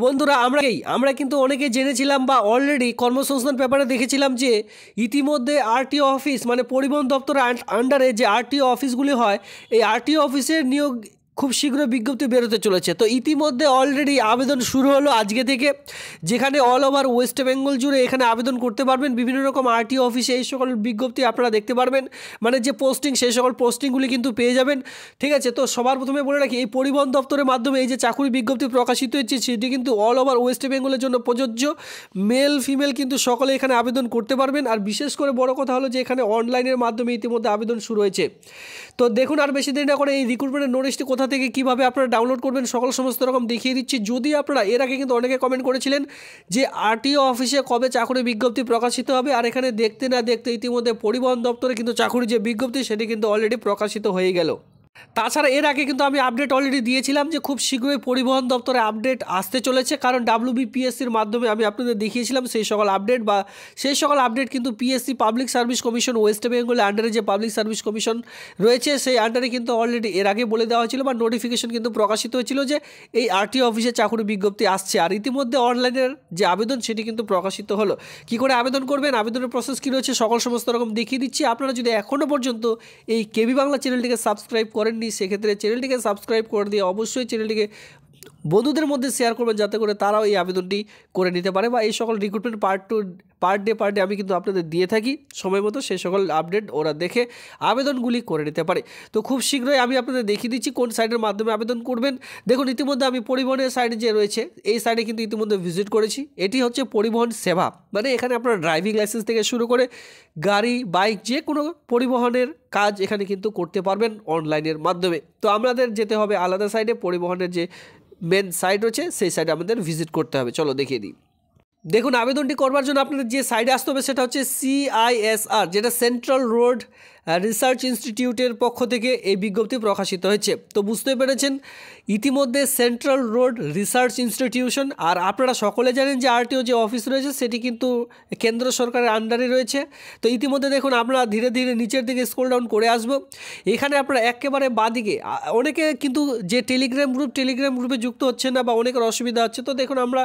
বন্ধুরা আমরা কিন্তু অনেকে জেনেছিলাম বা অলরেডি কর্মসংস্থান পেপারে দেখেছিলাম যে ইতিমধ্যে আরটিও অফিস মানে পরিবহন দপ্তরের আন্ডারে যে আরটিও অফিসগুলি হয়, এই আরটিও অফিসের নিয়োগ খুব শীঘ্রই বিজ্ঞপ্তি বেরোতে চলেছে। তো ইতিমধ্যে অলরেডি আবেদন শুরু হলো আজকে থেকে, যেখানে অল ওভার ওয়েস্ট বেঙ্গল জুড়ে এখানে আবেদন করতে পারবেন। বিভিন্ন রকম আরটিও অফিসে এই সকল বিজ্ঞপ্তি আপনারা দেখতে পারবেন, মানে যে পোস্টিং সেই সকল পোস্টিংগুলি কিন্তু পেয়ে যাবেন। ঠিক আছে, তো সবার প্রথমে বলে রাখি, এই পরিবহন দপ্তরের মাধ্যমে এই যে চাকরি বিজ্ঞপ্তি প্রকাশিত হয়েছে সেটি কিন্তু অল ওভার ওয়েস্ট বেঙ্গলের জন্য প্রযোজ্য। মেল ফিমেল কিন্তু সকলে এখানে আবেদন করতে পারবেন। আর বিশেষ করে বড় কথা হলো যে এখানে অনলাইনের মাধ্যমে ইতিমধ্যে আবেদন শুরু হয়েছে। তো দেখুন, আর বেশি দেরি না করে এই রিক্রুটমেন্টের নোটিশটি কোথা থেকে কীভাবে আপনারা ডাউনলোড করবেন সমস্ত রকম দেখিয়ে দিচ্ছি। যদি আপনারা এর আগে কিন্তু অনেকে কমেন্ট করেছিলেন যে আরটিও অফিসে কবে চাকরি বিজ্ঞপ্তি প্রকাশিত হবে, আর এখানে দেখতে না দেখতে ইতিমধ্যে পরিবহন দপ্তরে কিন্তু চাকরির যে বিজ্ঞপ্তি সেটি কিন্তু অলরেডি প্রকাশিত হয়ে গেল। তাছাড়া এর আগে কিন্তু আমি আপডেট অলরেডি দিয়েছিলাম যে খুব শীঘ্রই পরিবহন দপ্তরে আপডেট আসতে চলেছে, কারণ WBPSCর মাধ্যমে আমি আপনাদের দেখিয়েছিলাম সেই সকল আপডেট কিন্তু PSC public service commission West বেঙ্গলের আন্ডারে যে পাবলিক সার্ভিস কমিশন রয়েছে সেই আন্ডারে কিন্তু অলরেডি এর আগে বলে দেওয়া হয়েছিল বা নোটিফিকেশন কিন্তু প্রকাশিত হয়েছিল যে এই আরটিও অফিসে চাকরি বিজ্ঞপ্তি আসছে। আর ইতিমধ্যে অনলাইনের যে আবেদন সেটি কিন্তু প্রকাশিত হলো। কী করে আবেদন করবেন, আবেদনের প্রসেস কী রয়েছে সমস্ত রকম দেখিয়ে দিচ্ছি। আপনারা যদি এখনও পর্যন্ত এই কেবি বাংলা চ্যানেলটিকে সাবস্ক্রাইব করেননি, সেক্ষেত্রে চ্যানেলটিকে সাবস্ক্রাইব করে দিয়ে অবশ্যই চ্যানেলটিকে বন্ধুদের মধ্যে শেয়ার করবেন, যাতে করে তারাও এই আবেদনটি করে নিতে পারে। বা এই সকল রিক্রুটমেন্ট পার ডে আমি কিন্তু আপনাদের দিয়ে থাকি সময় মতো, সেই সকল আপডেট ওরা দেখে আবেদনগুলি করে নিতে পারে। তো খুব শীঘ্রই আমি আপনাদের দেখিয়ে দিচ্ছি কোন সাইটের মাধ্যমে আবেদন করবেন। দেখুন, ইতিমধ্যে আমি পরিবহনের সাইট যে রয়েছে এই সাইটে কিন্তু ইতিমধ্যে ভিজিট করেছি। এটি হচ্ছে পরিবহন সেবা, মানে এখানে আপনার ড্রাইভিং লাইসেন্স থেকে শুরু করে গাড়ি বাইক যে কোনো পরিবহনের কাজ এখানে কিন্তু করতে পারবেন অনলাইনের মাধ্যমে। তো আমাদের যেতে হবে আলাদা সাইডে, পরিবহনের যে মেন সাইট রয়েছে সেই সাইডে আমাদের ভিজিট করতে হবে। চলো দেখিয়ে দিই। দেখুন, আবেদনটি করবার জন্য আপনাদের যে সাইডে আসতে হবে সেটা হচ্ছে CISR, যেটা সেন্ট্রাল রোড রিসার্চ ইনস্টিটিউটের পক্ষ থেকে এই বিজ্ঞপ্তি প্রকাশিত হয়েছে। তো বুঝতে পেরেছেন ইতিমধ্যে সেন্ট্রাল রোড রিসার্চ ইনস্টিটিউশন। আর আপনারা সকলে জানেন যে আরটিও যে অফিস রয়েছে সেটি কিন্তু কেন্দ্র সরকারের আন্ডারে রয়েছে। তো ইতিমধ্যে দেখুন, আমরা ধীরে ধীরে নিচের দিকে স্ক্রল ডাউন করে আসব। এখানে আপনারা একেবারে বাঁদিকে, অনেকে কিন্তু যে টেলিগ্রাম গ্রুপে যুক্ত হচ্ছে না বা অনেকের অসুবিধা হচ্ছে, তো দেখুন আমরা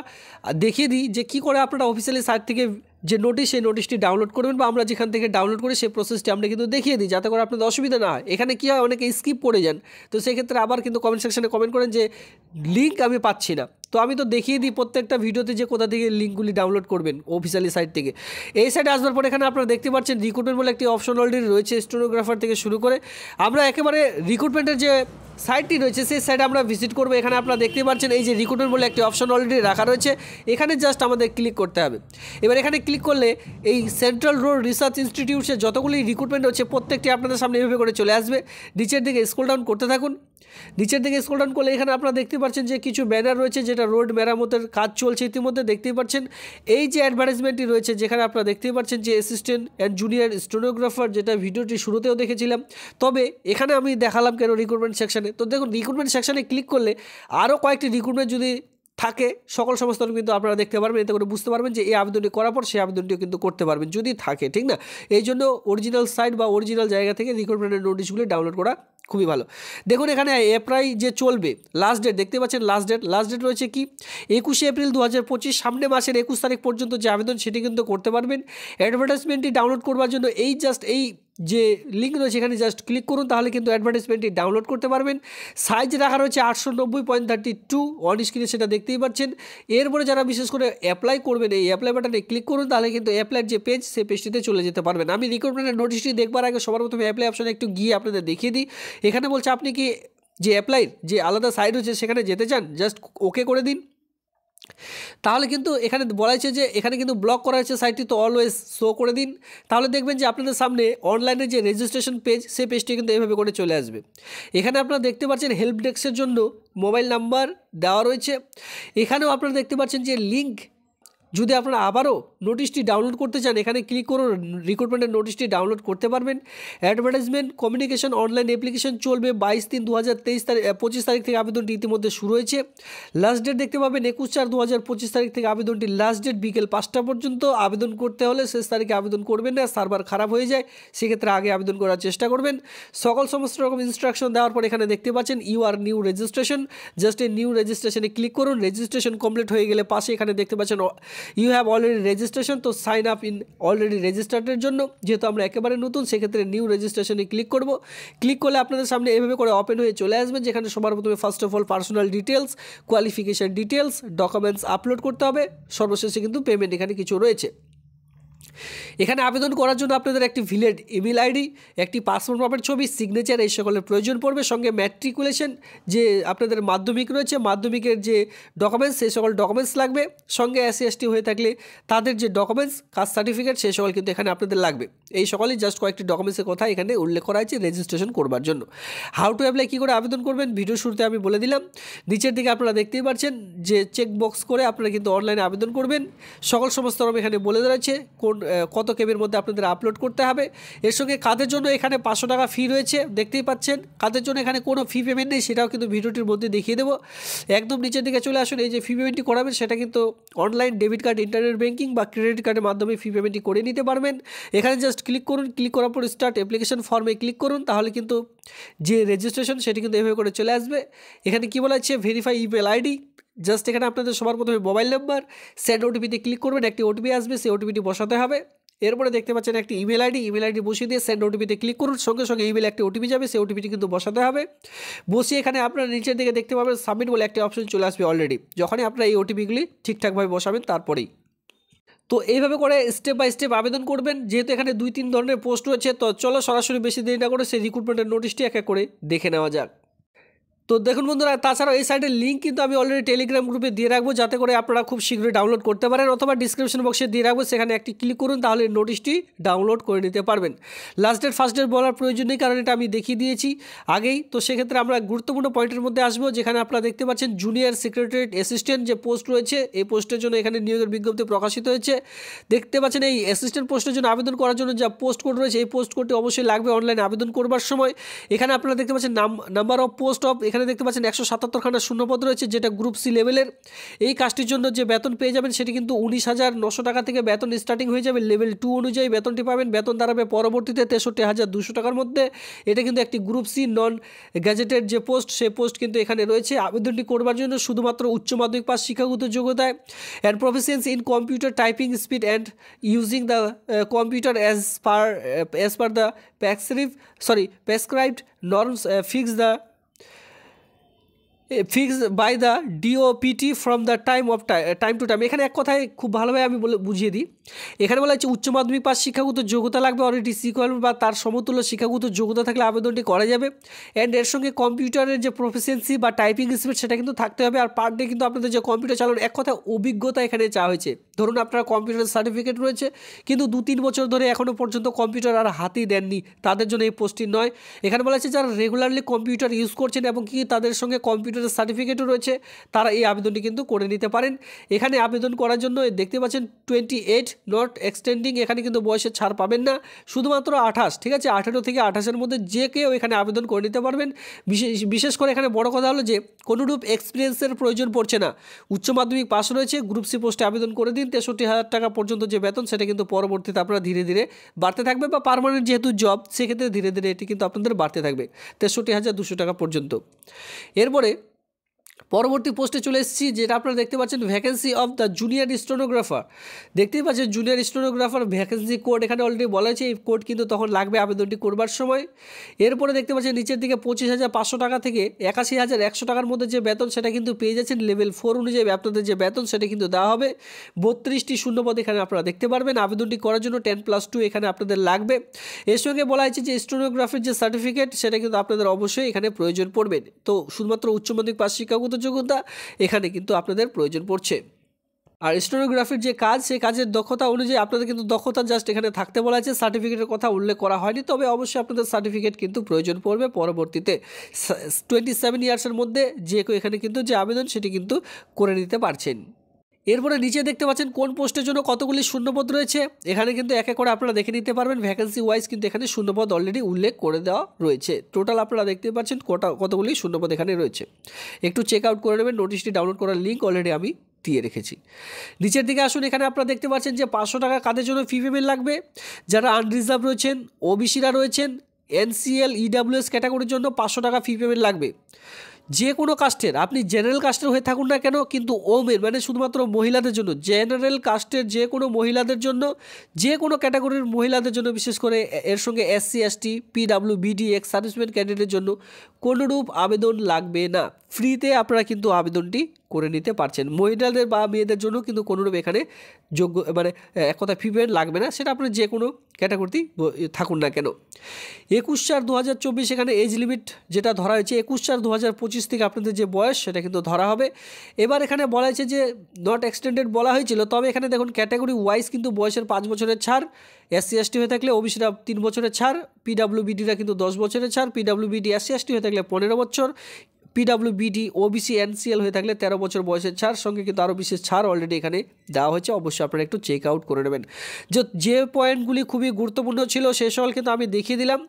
দেখিয়ে দিই যে কী করে আপনারা অফিসিয়ালি সাইট থেকে যে নোটিশ সেই নোটিশটি ডাউনলোড করবেন, বা আমরা যেখান থেকে ডাউনলোড করি সেই প্রসেসটি আমরা কিন্তু দেখিয়ে দিই, যাতে করে আপনাদের অসুবিধা না হয়। এখানে কী হয়, অনেকে স্কিপ করে যান, তো সেক্ষেত্রে আবার কিন্তু কমেন্ট সেকশনে কমেন্ট করেন যে লিঙ্ক আমি পাচ্ছি না। তো আমি তো দেখিয়ে দিই প্রত্যেকটা ভিডিওতে যে কোথা থেকে লিঙ্কগুলি ডাউনলোড করবেন অফিসিয়ালি সাইট থেকে। এই সাইটে আসবার পর এখানে আপনারা দেখতে পাচ্ছেন রিক্রুটমেন্ট বলে একটি অপশন অলরেডি রয়েছে, স্টেনোগ্রাফার থেকে শুরু করে। আমরা একেবারে রিক্রুটমেন্টের যে সাইটটি রয়েছে সেই সাইটে আমরা ভিজিট করবো। এখানে আপনারা দেখতে পাচ্ছেন এই যে রিক্রুটমেন্ট বলে একটি অপশন অলরেডি রাখা রয়েছে, এখানে জাস্ট আমাদের ক্লিক করতে হবে। এবার এখানে ক্লিক করলে এই সেন্ট্রাল রোড রিসার্চ ইনস্টিটিউটে যতগুলি রিক্রুটমেন্ট হচ্ছে প্রত্যেকটি আপনাদের সামনে এভাবে করে চলে আসবে। নিচের দিকে স্ক্রল ডাউন করতে থাকুন। নিচের দিকে স্ক্রল ডাউন করলে এখানে আপনারা দেখতে পাচ্ছেন যে কিছু ব্যানার রয়েছে, যেটা রোড মেরামতের কাজ চলছে ইতিমধ্যে দেখতেই পাচ্ছেন। এই যে অ্যাডভার্টাইজমেন্টটি রয়েছে, যেখানে আপনারা দেখতেই পাচ্ছেন যে অ্যাসিস্ট্যান্ট অ্যান্ড জুনিয়র স্টেনোগ্রাফার, যেটা ভিডিওটি শুরুতেও দেখেছিলাম। তবে এখানে আমি দেখালাম কেন রিক্রুটমেন্ট সেকশানে। তো দেখুন, রিক্রুটমেন্ট সেকশানে ক্লিক করলে আরও কয়েকটি রিক্রুটমেন্ট যদি থাকে সমস্ত কিন্তু আপনারা দেখতে পারবেন। এতে করে বুঝতে পারবেন যে এই আবেদনটি করার পর সেই আবেদনটিও কিন্তু করতে পারবেন যদি থাকে, ঠিক না? এই জন্য অরিজিনাল সাইট বা অরিজিনাল জায়গা থেকে রিক্রুটমেন্টের নোটিশগুলি ডাউনলোড করা খুবই ভালো। দেখুন, এখানে অ্যাপ্লাই যে চলবে লাস্ট ডেট দেখতে পাচ্ছেন। লাস্ট ডেট রয়েছে কি 21 এপ্রিল 2025, সামনে মাসের 21 তারিখ পর্যন্ত যে আবেদন সেটি কিন্তু করতে পারবেন। অ্যাডভার্টাইজমেন্টটি ডাউনলোড করবার জন্য এই জাস্ট এই যে লিঙ্ক রয়েছে এখানে জাস্ট ক্লিক করুন, তাহলে কিন্তু অ্যাডভার্টাইজমেন্টটি ডাউনলোড করতে পারবেন। সাইজ রাখা রয়েছে 890.32 অন স্ক্রিনে, সেটা দেখতেই পাচ্ছেন। এরপরে যারা বিশেষ করে অ্যাপ্লাই করবেন এই অ্যাপ্লাই বাটনে ক্লিক করুন, তাহলে কিন্তু অ্যাপ্লাইয়ের যে পেজ সেই পেজটিতে চলে যেতে পারবেন। আমি রিক্রুটমেন্টের নোটিশটি দেখবার আগে সবার প্রথমে অ্যাপ্লাই অপশনে একটু গিয়ে আপনাদের দেখিয়ে দিই। এখানে বলছে আপনি কি যে অ্যাপ্লাইয়ের যে আলাদা সাইট রয়েছে সেখানে যেতে চান, জাস্ট ওকে করে দিন। তাহলে কিন্তু এখানে বলা হয়েছে যে এখানে কিন্তু ব্লক করা হয়েছে সাইটটি, তো অলওয়েজ শো করে দিন। তাহলে দেখবেন যে আপনাদের সামনে অনলাইনে যে রেজিস্ট্রেশন পেজ সেই পেজটি কিন্তু এইভাবে করে চলে আসবে। এখানে আপনারা দেখতে পাচ্ছেন হেল্প ডেস্কের জন্য মোবাইল নাম্বার দেওয়া রয়েছে। এখানেও আপনারা দেখতে পাচ্ছেন যে লিঙ্ক যদি আপনারা আবারও নোটিশটি ডাউনলোড করতে চান এখানে ক্লিক করুন, রিক্রুটমেন্টের নোটিশটি ডাউনলোড করতে পারবেন। অ্যাডভার্টাইজমেন্ট কমিউনিকেশন অনলাইন অ্যাপ্লিকেশন চলবে 22/3/2025 তারিখ থেকে আবেদনটি ইতিমধ্যে শুরু হয়েছে। লাস্ট ডেট দেখতে পাবেন 21/4/2025 তারিখ থেকে আবেদনটি লাস্ট ডেট বিকেল 5টা পর্যন্ত। আবেদন করতে হলে শেষ তারিখে আবেদন করবেন না, সার্ভার খারাপ হয়ে যায়, সেক্ষেত্রে আগে আবেদন করার চেষ্টা করবেন। সমস্ত রকম ইনস্ট্রাকশন দেওয়ার পর এখানে দেখতে পাচ্ছেন you are new registration, just এই নিউ রেজিস্ট্রেশনে ক্লিক করুন। রেজিস্ট্রেশন কমপ্লিট হয়ে গেলে পাশে এখানে দেখতে পাচ্ছেন ইউ হ্যাভ অলরেডি রেজিস্ট্রেশন, তো সাইন আপ ইন অলরেডি রেজিস্টার্ডের জন্য, যেহেতু আমরা একেবারে নতুন সেক্ষেত্রে নিউ রেজিস্ট্রেশনে ক্লিক করব। ক্লিক করলে আপনাদের সামনে এভাবে করে ওপেন হয়ে চলে আসবে, যেখানে সবার প্রথমে first of all personal details, qualification details, documents upload করতে হবে, সর্বশেষে কিন্তু পেমেন্ট এখানে কিছু রয়েছে। এখানে আবেদন করার জন্য আপনাদের একটি ভ্যালিড ইমেল আইডি, একটি পাসপোর্ট মাপের ছবি, সিগনেচার এই সকলের প্রয়োজন পড়বে, সঙ্গে ম্যাট্রিকুলেশন যে আপনাদের মাধ্যমিক রয়েছে মাধ্যমিকের যে ডকুমেন্টস সেই সকল ডকুমেন্টস লাগবে, সঙ্গে SC/ST হয়ে থাকলে তাদের যে ডকুমেন্টস কাস্ট সার্টিফিকেট সেই সকল কিন্তু এখানে আপনাদের লাগবে। এই সকলেই জাস্ট কয়েকটি ডকুমেন্টসের কথা এখানে উল্লেখ করা হয়েছে রেজিস্ট্রেশন করবার জন্য। হাউ টু অ্যাপ্লাই কী করে আবেদন করবেন ভিডিও শুরুতে আমি বলে দিলাম। নিচের দিকে আপনারা দেখতেই পাচ্ছেন যে চেক বক্স করে আপনারা কিন্তু অনলাইনে আবেদন করবেন। সমস্ত রকম এখানে বলে দেওয়া রয়েছে কত কেবির মধ্যে আপনাদের আপলোড করতে হবে। এর সঙ্গে কাদের জন্য এখানে 500 টাকা ফি রয়েছে দেখতেই পাচ্ছেন, কাদের জন্য এখানে কোনো ফি পেমেন্ট নেই সেটাও কিন্তু ভিডিওটির মধ্যে দেখিয়ে দেবো। একদম নিচের দিকে চলে আসুন, এই যে ফি পেমেন্টটি করাবেন সেটা কিন্তু online debit card, internet banking বা ক্রেডিট কার্ডের মাধ্যমে ফি পেমেন্টটি করে নিতে পারবেন। এখানে জাস্ট ক্লিক করুন, ক্লিক করার পর স্টার্ট অ্যাপ্লিকেশন ফর্মে ক্লিক করুন, তাহলে কিন্তু যে রেজিস্ট্রেশন সেটি কিন্তু এভাবে করে চলে আসবে। এখানে কী বলা হচ্ছে ভেরিফাই ইমেল আইডি, জাস্ট এখানে আপনাদের সবার প্রথমে মোবাইল নাম্বার, সেন্ড ওটিপিতে ক্লিক করবেন, একটি ওটিপি আসবে, সেই ওটিপিটি বসাতে হবে। এরপরে দেখতে পাচ্ছেন একটি ইমেল আইডি বসিয়ে দিয়ে সেন্ড ওটিপিতে ক্লিক করুন, সঙ্গে সঙ্গে ইমেলে একটি ওটিপি যাবে, সেই ওটিপিটি কিন্তু বসাতে হবে। বসিয়ে এখানে আপনার নিচের দিকে দেখতে পাবেন সাবমিট বলে একটি অপশন চলে আসবে অলরেডি, যখনই আপনারা এই ওটিপিগুলি ঠিকঠাকভাবে বসাবেন তারপরেই। তো এইভাবে করে স্টেপ বাই স্টেপ আবেদন করবেন। যেহেতু এখানে 2-3 ধরনের পোস্ট রয়েছে, তো চলো সরাসরি বেশি দেরি না করে সেই রিক্রুটমেন্টের নোটিশটি এক এক করে দেখে নেওয়া যাক। তো দেখুন বন্ধুরা, তাছাড়াও এই সাইটের লিঙ্ক কিন্তু আমি অলরেডি টেলিগ্রাম গ্রুপে দিয়ে রাখবো, যাতে করে আপনারা খুব শীঘ্রই ডাউনলোড করতে পারেন, অথবা ডিসক্রিপশন বক্সে দিয়ে রাখবো, সেখানে একটি ক্লিক করুন, তাহলে নোটিশটি ডাউনলোড করে নিতে পারবেন। লাস্ট ডেট ফার্স্ট ডেট বলার প্রয়োজন নেই, কারণ এটা আমি দেখিয়ে দিয়েছি আগেই। তো সেক্ষেত্রে আমরা গুরুত্বপূর্ণ পয়েন্টের মধ্যে আসবো, যেখানে আপনারা দেখতে পাচ্ছেন জুনিয়র সেক্রেটারিয়েট অ্যাসিস্ট্যান্ট যে পোস্ট রয়েছে, এই পোস্টের জন্য এখানে নিয়োগের বিজ্ঞপ্তি প্রকাশিত হয়েছে। দেখতে পাচ্ছেন এই অ্যাসিস্ট্যান্ট পোস্টের জন্য আবেদন করার জন্য যা পোস্ট কোড রয়েছে, এই পোস্ট কোডটি অবশ্যই লাগবে অনলাইনে আবেদন করবার সময়। এখানে আপনারা দেখতে পাচ্ছেন নাম্বার অফ পোস্ট অফ, এখানে দেখতে পাচ্ছেন 177খানা শূন্যপদ রয়েছে, যেটা গ্রুপ সি লেভেলের। এই কাজটির জন্য যে বেতন পেয়ে যাবেন সেটি কিন্তু 19,900 টাকা থেকে বেতন স্টার্টিং হয়ে যাবে। লেভেল 2 অনুযায়ী বেতনটি পাবেন, বেতন দাঁড়াবে পরবর্তীতে 63,200 টাকার মধ্যে। এটা কিন্তু একটি গ্রুপ সি নন গ্যাজেটেড যে পোস্ট, সেই পোস্ট কিন্তু এখানে রয়েছে। আবেদনটি করবার জন্য শুধুমাত্র উচ্চ মাধ্যমিক পাস শিক্ষাগত যোগ্যতায় and proficiency in computer typing speed and using the computer as per the prescribed norms fixed by the DOPT from the time to time. এখানে এক কথায় খুব ভালোভাবে আমি বুঝিয়ে দিই। এখানে বলা হচ্ছে উচ্চ মাধ্যমিক পাস শিক্ষাগত যোগ্যতা লাগবে, অলরেডি সিকুয়াল বা তার সমতুল্য শিক্ষাগত যোগ্যতা থাকলে আবেদনটি করা যাবে। অ্যান্ড এর সঙ্গে কম্পিউটারের যে প্রফিসিয়েন্সি বা টাইপিং স্পিড সেটা কিন্তু থাকতে হবে। আর পার ডে কিন্তু আপনাদের যে কম্পিউটার চালানো, এক কথায় অভিজ্ঞতা এখানে চাওয়া হয়েছে। ধরুন আপনার কম্পিউটার সার্টিফিকেট রয়েছে, কিন্তু 2-3 বছর ধরে এখনও পর্যন্ত কম্পিউটার আর হাতেই দেননি, তাদের জন্য এই পোস্টটি নয়। এখানে বলা হচ্ছে যারা রেগুলারলি কম্পিউটার ইউজ করছেন এবং কি তাদের সঙ্গে কম্পিউটার সার্টিফিকেটও রয়েছে, তারা এই আবেদনটি কিন্তু করে নিতে পারেন। এখানে আবেদন করার জন্য দেখতে পাচ্ছেন 28 নট এক্সটেন্ডিং, এখানে কিন্তু বয়সের ছাড় পাবেন না, শুধুমাত্র 28, ঠিক আছে, 18 থেকে 28-এর মধ্যে যে কেউ এখানে আবেদন করে নিতে পারবেন। বিশেষ করে এখানে বড় কথা হলো যে কোনোরূপ এক্সপিরিয়েন্সের প্রয়োজন পড়ছে না, উচ্চ মাধ্যমিক পাস রয়েছে, গ্রুপ সি পোস্টে আবেদন করে দিন। 63,000 টাকা পর্যন্ত যে বেতন সেটা কিন্তু পরবর্তীতে আপনারা ধীরে ধীরে বাড়তে থাকবে, বা পার্মানেন্ট যেহেতু জব সেক্ষেত্রে ধীরে ধীরে এটি কিন্তু আপনাদের বাড়তে থাকবে 63,200 টাকা পর্যন্ত। এরপরে পরবর্তী পোস্টে চলে এসেছি, যেটা আপনারা দেখতে পাচ্ছেন vacancy of the junior stenographer. দেখতেই পাচ্ছেন জুনিয়র স্টেনোগ্রাফার ভ্যাকেন্সি কোড এখানে অলরেডি বলা হয়েছে, এই কোড কিন্তু তখন লাগবে আবেদনটি করবার সময়। এরপরে দেখতে পাচ্ছেন নিচের দিকে 25,500 টাকা থেকে 81,100 টাকার মধ্যে যে বেতন সেটা কিন্তু পেয়ে যাচ্ছেন। লেভেল 4 অনুযায়ী আপনাদের যে বেতন সেটা কিন্তু দেওয়া হবে। 32টি শূন্যপদ এখানে আপনারা দেখতে পারবেন। আবেদনটি করার জন্য 10+2 এখানে আপনাদের লাগবে। এর সঙ্গে বলা হয়েছে যে স্টেনোগ্রাফির যে সার্টিফিকেট সেটা কিন্তু আপনাদের অবশ্যই এখানে প্রয়োজন পড়বে। তো শুধুমাত্র উচ্চ মাধ্যমিক পাস শিক্ষাগত যোগ্যতা এখানে কিন্তু আপনাদের প্রয়োজন পড়ছে। আর স্টেনোগ্রাফির যে কাজ, সেই কাজের দক্ষতা অনুযায়ী আপনাদের কিন্তু দক্ষতা জাস্ট এখানে থাকতে বলা আছে, সার্টিফিকেটের কথা উল্লেখ করা হয়নি, তবে অবশ্যই আপনাদের সার্টিফিকেট কিন্তু প্রয়োজন পড়বে পরবর্তীতে। 27 ইয়ার্সের মধ্যে যে কেউ এখানে কিন্তু যে আবেদন সেটি কিন্তু করে নিতে পারছেন। এরপরে নিচে দেখতে পাচ্ছেন কোন পোস্টের জন্য কতগুলি শূন্যপদ রয়েছে। এখানে কিন্তু এক এক করে আপনারা দেখে নিতে পারবেন। ভ্যাকেন্সি ওয়াইজ কিন্তু এখানে শূন্যপদ অলরেডি উল্লেখ করে দেওয়া রয়েছে। টোটাল আপনারা দেখতে পাচ্ছেন কতগুলি শূন্যপদ এখানে রয়েছে। একটু চেক আউট করে নেবেন। নোটিশটি ডাউনলোড করার লিঙ্ক অলরেডি আমি দিয়ে রেখেছি। নিচের দিকে আসুন, এখানে আপনারা দেখতে পাচ্ছেন যে 500 টাকা কাদের জন্য ফি পেমেন্ট লাগবে। যারা আনরিজার্ভ রয়েছেন, ওবিসিরা রয়েছেন, এনসিএল ইডাব্লিউএস ক্যাটাগরির জন্য 500 টাকা ফি পেমেন্ট লাগবে। যে কোনো কাস্টের, আপনি জেনারেল কাস্টের হয়ে থাকুন না কেন, কিন্তু ওমেন মানে শুধুমাত্র মহিলাদের জন্য, জেনারেল কাস্টের যে কোনো মহিলাদের জন্য, যে কোনো ক্যাটাগরির মহিলাদের জন্য, বিশেষ করে এর সঙ্গে এসসি এসটি পিডাব্লিউবিডি এক্স সার্ভিসম্যান ক্যান্ডিডেটের জন্য কোনোরূপ আবেদন লাগবে না। ফ্রিতে আপনারা কিন্তু আবেদনটি করে নিতে পারছেন। মহিলাদের বা মেয়েদের জন্য কিন্তু কোনোরূপ এখানে যোগ্য মানে এক কথা ফি পেমেন্ট লাগবে না, সেটা আপনি যে কোনো ক্যাটাগরিতেই থাকুন না কেন। 21/4/2024 এখানে এজ লিমিট যেটা ধরা হয়েছে 21/4/2025 থেকে আপনাদের যে বয়স সেটা কিন্তু ধরা হবে। এবার এখানে বলা হয়েছে যে নট এক্সটেন্ডেড বলা হয়েছিল, তবে এখানে দেখুন ক্যাটাগরি ওয়াইজ কিন্তু বয়সের 5 বছরের ছাড়। এসসি এসটি হয়ে থাকলে ওবিসিরা 3 বছরের ছাড়, পিডাব্লিউবিডিরা কিন্তু 10 বছরের ছাড়, পিডাব্লিউবিডি এসসি এসটি হয়ে থাকলে 15 বছর, পিডাব্লিউবিডি ওবিসি এনসিএল হয়ে থাকলে 13 বছর বয়সের ছাড়, সঙ্গে কিন্তু আরও বিশেষ ছাড় অলরেডি এখানে দেওয়া হয়েছে। অবশ্যই আপনারা একটু চেক আউট করে নেবেন। যে পয়েন্টগুলি খুবই গুরুত্বপূর্ণ ছিল সেই সকল কিন্তু আমি দেখিয়ে দিলাম।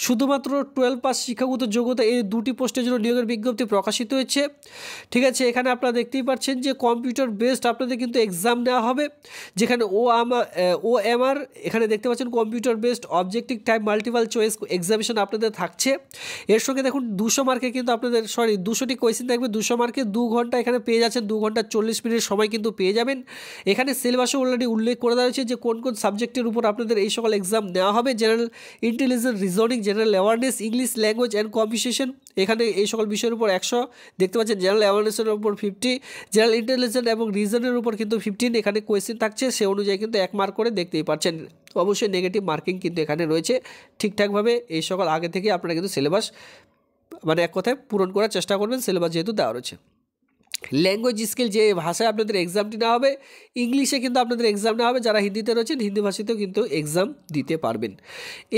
শুধুমাত্র 12 পাস শিক্ষাগত যোগ্যতা এই দুটি পোস্টের জন্য নিয়োগের বিজ্ঞপ্তি প্রকাশিত হয়েছে। ঠিক আছে, এখানে আপনারা দেখতেই পাচ্ছেন যে কম্পিউটার বেসড আপনাদের কিন্তু এক্সাম নেওয়া হবে, যেখানে OMR এখানে দেখতে পাচ্ছেন computer based objective type multiple choice examination আপনাদের থাকছে। এর সঙ্গে দেখুন 200 মার্কে কিন্তু আপনাদের 200টি কোয়েশ্চেন থাকবে। 200 মার্কে 2 ঘন্টা এখানে পেয়ে যাচ্ছেন, 2 ঘন্টা 40 মিনিট সময় কিন্তু পেয়ে যাবেন। এখানে সিলেবাসে অলরেডি উল্লেখ করে দেওয়া হয়েছে যে কোন কোন সাবজেক্টের উপর আপনাদের এই সকল এক্সাম নেওয়া হবে। General intelligence, reasoning, general awareness, English language and competition, এখানে এই সকল বিষয়ের উপর 100 দেখতে পাচ্ছেন। জেনারেল অ্যাওয়ারনেসের উপর 50, জেনারেল ইন্টেলিজেন্স এবং রিজনের উপর কিন্তু 15 এখানে কোয়েশ্চেন থাকছে। সে অনুযায়ী কিন্তু 1 মার্ক করে দেখতেই পাচ্ছেন। অবশ্যই নেগেটিভ মার্কিং কিন্তু এখানে রয়েছে। ঠিকঠাকভাবে এই সকল আগে থেকে আপনারা কিন্তু সিলেবাস মানে এক কথায় পূরণ করার চেষ্টা করবেন, সিলেবাস যেহেতু দেওয়া রয়েছে। ল্যাঙ্গুয়েজ স্কিল, যে ভাষায় আপনাদের এক্সামটি নেওয়া হবে, ইংলিশে কিন্তু আপনাদের এক্সাম নেওয়া হবে। যারা হিন্দিতে রয়েছেন হিন্দি ভাষাতেও কিন্তু এক্সাম দিতে পারবেন।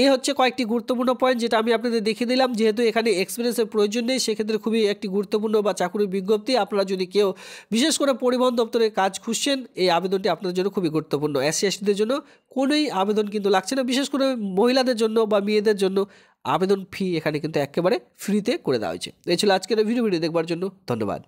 এই হচ্ছে কয়েকটি গুরুত্বপূর্ণ পয়েন্ট যেটা আমি আপনাদের দেখিয়ে দিলাম। যেহেতু এখানে এক্সপিরিয়েন্সের প্রয়োজন নেই, সেক্ষেত্রে খুবই একটি গুরুত্বপূর্ণ বা চাকরির বিজ্ঞপ্তি। আপনারা যদি কেউ বিশেষ করে পরিবহন দপ্তরে কাজ খুঁজছেন, এই আবেদনটি আপনাদের জন্য খুবই গুরুত্বপূর্ণ। এসসি এসটিদের জন্য কোনোই আবেদন কিন্তু লাগছে না, বিশেষ করে মহিলাদের জন্য বা মেয়েদের জন্য আবেদন ফি এখানে কিন্তু একেবারে ফ্রিতে করে দেওয়া হয়েছে। এই ছিল আজকের ভিডিও দেখবার জন্য ধন্যবাদ।